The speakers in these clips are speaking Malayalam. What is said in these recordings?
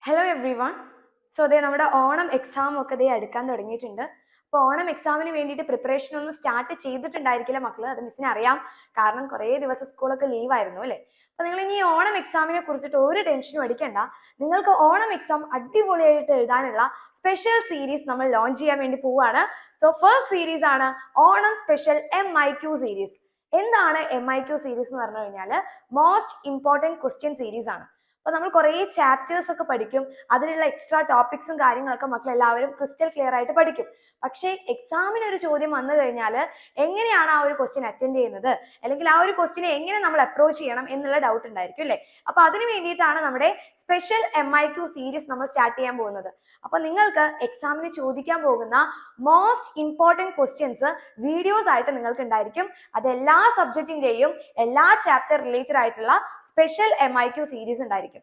Hello every one. സോ അതേ നമ്മുടെ ഓണം എക്സാം ഒക്കെ ദേ അടുക്കാൻ തുടങ്ങിയിട്ടുണ്ട്. അപ്പോൾ ഓണം എക്സാമിന് വേണ്ടിയിട്ട് പ്രിപ്പറേഷൻ ഒന്നും സ്റ്റാർട്ട് ചെയ്തിട്ടുണ്ടായിരിക്കില്ല മക്കള്, അത് മിസ്സിനെ അറിയാം. കാരണം കുറേ ദിവസം സ്കൂളൊക്കെ ലീവ് ആയിരുന്നു അല്ലേ. അപ്പൊ നിങ്ങൾ ഇനി ഓണം എക്സാമിനെ കുറിച്ചിട്ട് ഒരു ടെൻഷനും അടിക്കണ്ട. നിങ്ങൾക്ക് ഓണം എക്സാം അടിപൊളിയായിട്ട് എഴുതാനുള്ള സ്പെഷ്യൽ സീരീസ് നമ്മൾ ലോഞ്ച് ചെയ്യാൻ വേണ്ടി പോവുകയാണ്. സോ ഫസ്റ്റ് സീരീസ് ആണ് ഓണം സ്പെഷ്യൽ MIQ സീരീസ്. എന്താണ് MIQ സീരീസ് എന്ന് പറഞ്ഞു കഴിഞ്ഞാൽ മോസ്റ്റ് ഇമ്പോർട്ടൻറ്റ് ക്വസ്റ്റ്യൻ സീരീസ് ആണ്. അപ്പൊ നമ്മൾ കുറേ ചാപ്റ്റേഴ്സ് ഒക്കെ പഠിക്കും, അതിലുള്ള എക്സ്ട്രാ ടോപ്പിക്സും കാര്യങ്ങളൊക്കെ മക്കൾ എല്ലാവരും ക്രിസ്റ്റൽ ക്ലിയർ ആയിട്ട് പഠിക്കും. പക്ഷേ എക്സാമിന് ഒരു ചോദ്യം വന്നു കഴിഞ്ഞാൽ എങ്ങനെയാണ് ആ ഒരു ക്വസ്റ്റ്യൻ അറ്റൻഡ് ചെയ്യുന്നത്, അല്ലെങ്കിൽ ആ ഒരു ക്വസ്റ്റ്യനെ എങ്ങനെ നമ്മൾ അപ്രോച്ച് ചെയ്യണം എന്നുള്ള ഡൗട്ട് ഉണ്ടായിരിക്കും അല്ലേ. അപ്പൊ അതിന് വേണ്ടിയിട്ടാണ് നമ്മുടെ സ്പെഷ്യൽ MIQ സീരീസ് നമ്മൾ സ്റ്റാർട്ട് ചെയ്യാൻ പോകുന്നത്. അപ്പൊ നിങ്ങൾക്ക് എക്സാമിന് ചോദിക്കാൻ പോകുന്ന മോസ്റ്റ് ഇമ്പോർട്ടൻറ്റ് ക്വസ്റ്റ്യൻസ് വീഡിയോസ് ആയിട്ട് നിങ്ങൾക്ക് ഉണ്ടായിരിക്കും. അത് എല്ലാ സബ്ജക്റ്റിന്റെയും എല്ലാ ചാപ്റ്റർ റിലേറ്റഡ് ആയിട്ടുള്ള സ്പെഷ്യൽ MIQ സീരീസ് ഉണ്ടായിരിക്കും.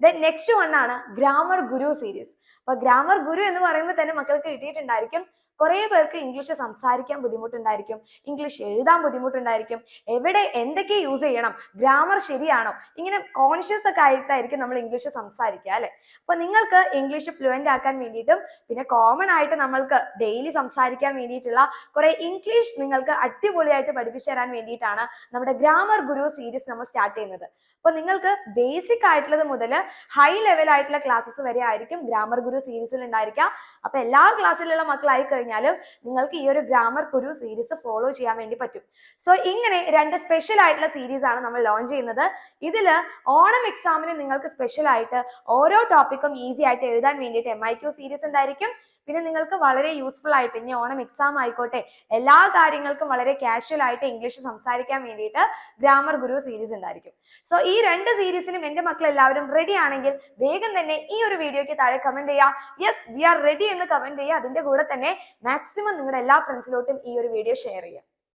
ദെൻ നെക്സ്റ്റ് വൺ ആണ് ഗ്രാമർ ഗുരു സീരീസ്. അപ്പൊ ഗ്രാമർ ഗുരു എന്ന് പറയുമ്പോൾ തന്നെ മക്കൾക്ക് കിട്ടിയിട്ടുണ്ടായിരിക്കും, കുറേ പേർക്ക് ഇംഗ്ലീഷ് സംസാരിക്കാൻ ബുദ്ധിമുട്ടുണ്ടായിരിക്കും, ഇംഗ്ലീഷ് എഴുതാൻ ബുദ്ധിമുട്ടുണ്ടായിരിക്കും, എവിടെ എന്തൊക്കെ യൂസ് ചെയ്യണം, ഗ്രാമർ ശരിയാണോ, ഇങ്ങനെ കോൺഷ്യസ് ഒക്കെ ആയിട്ടായിരിക്കും നമ്മൾ ഇംഗ്ലീഷ് സംസാരിക്കുക അല്ലെ. അപ്പൊ നിങ്ങൾക്ക് ഇംഗ്ലീഷ് ഫ്ലുവൻ്റ് ആക്കാൻ വേണ്ടിയിട്ടും പിന്നെ കോമൺ ആയിട്ട് നമ്മൾക്ക് ഡെയിലി സംസാരിക്കാൻ വേണ്ടിയിട്ടുള്ള കുറെ ഇംഗ്ലീഷ് നിങ്ങൾക്ക് അടിപൊളിയായിട്ട് പഠിപ്പിച്ചു തരാൻ വേണ്ടിയിട്ടാണ് നമ്മുടെ ഗ്രാമർ ഗുരു സീരീസ് നമ്മൾ സ്റ്റാർട്ട് ചെയ്യുന്നത്. അപ്പൊ നിങ്ങൾക്ക് ബേസിക് ആയിട്ടുള്ളത് മുതൽ ഹൈ ലെവൽ ആയിട്ടുള്ള ക്ലാസ്സസ് വരെ ആയിരിക്കും ഗ്രാമർ ഗുരു സീരീസിൽ ഉണ്ടായിരിക്കുക. അപ്പൊ എല്ലാ ക്ലാസ്സിലുള്ള മക്കളായി കഴിഞ്ഞാലും നിങ്ങൾക്ക് ഈ ഒരു ഗ്രാമർ ഗുരു സീരീസ് ഫോളോ ചെയ്യാൻ വേണ്ടി പറ്റും. സോ ഇങ്ങനെ രണ്ട് സ്പെഷ്യൽ ആയിട്ടുള്ള സീരീസ് ആണ് നമ്മൾ ലോഞ്ച് ചെയ്യുന്നത്. ഇതിൽ ഓണം എക്സാമിന് നിങ്ങൾക്ക് സ്പെഷ്യൽ ആയിട്ട് ഓരോ ടോപ്പിക്കും ഈസി ആയിട്ട് എഴുതാൻ വേണ്ടിയിട്ട് MIQ സീരീസ് ഉണ്ടായിരിക്കും. പിന്നെ നിങ്ങൾക്ക് വളരെ യൂസ്ഫുൾ ആയിട്ട് ഇനി ഓണം എക്സാം ആയിക്കോട്ടെ എല്ലാ കാര്യങ്ങൾക്കും വളരെ കാഷ്വൽ ആയിട്ട് ഇംഗ്ലീഷ് സംസാരിക്കാൻ വേണ്ടിയിട്ട് ഗ്രാമർ ഗുരു സീരീസ് ഉണ്ടായിരിക്കും. സോ ഈ രണ്ട് സീരീസിനും എൻ്റെ മക്കൾ എല്ലാവരും റെഡി ആണെങ്കിൽ വേഗം തന്നെ ഈ ഒരു വീഡിയോയ്ക്ക് താഴെ കമന്റ് ചെയ്യുക, യെസ് വി ആർ റെഡി എന്ന് കമന്റ് ചെയ്യുക. അതിന്റെ കൂടെ തന്നെ മാക്സിമം നിങ്ങളുടെ എല്ലാ ഫ്രണ്ട്സിലോട്ടും ഈ ഒരു വീഡിയോ ഷെയർ ചെയ്യുക.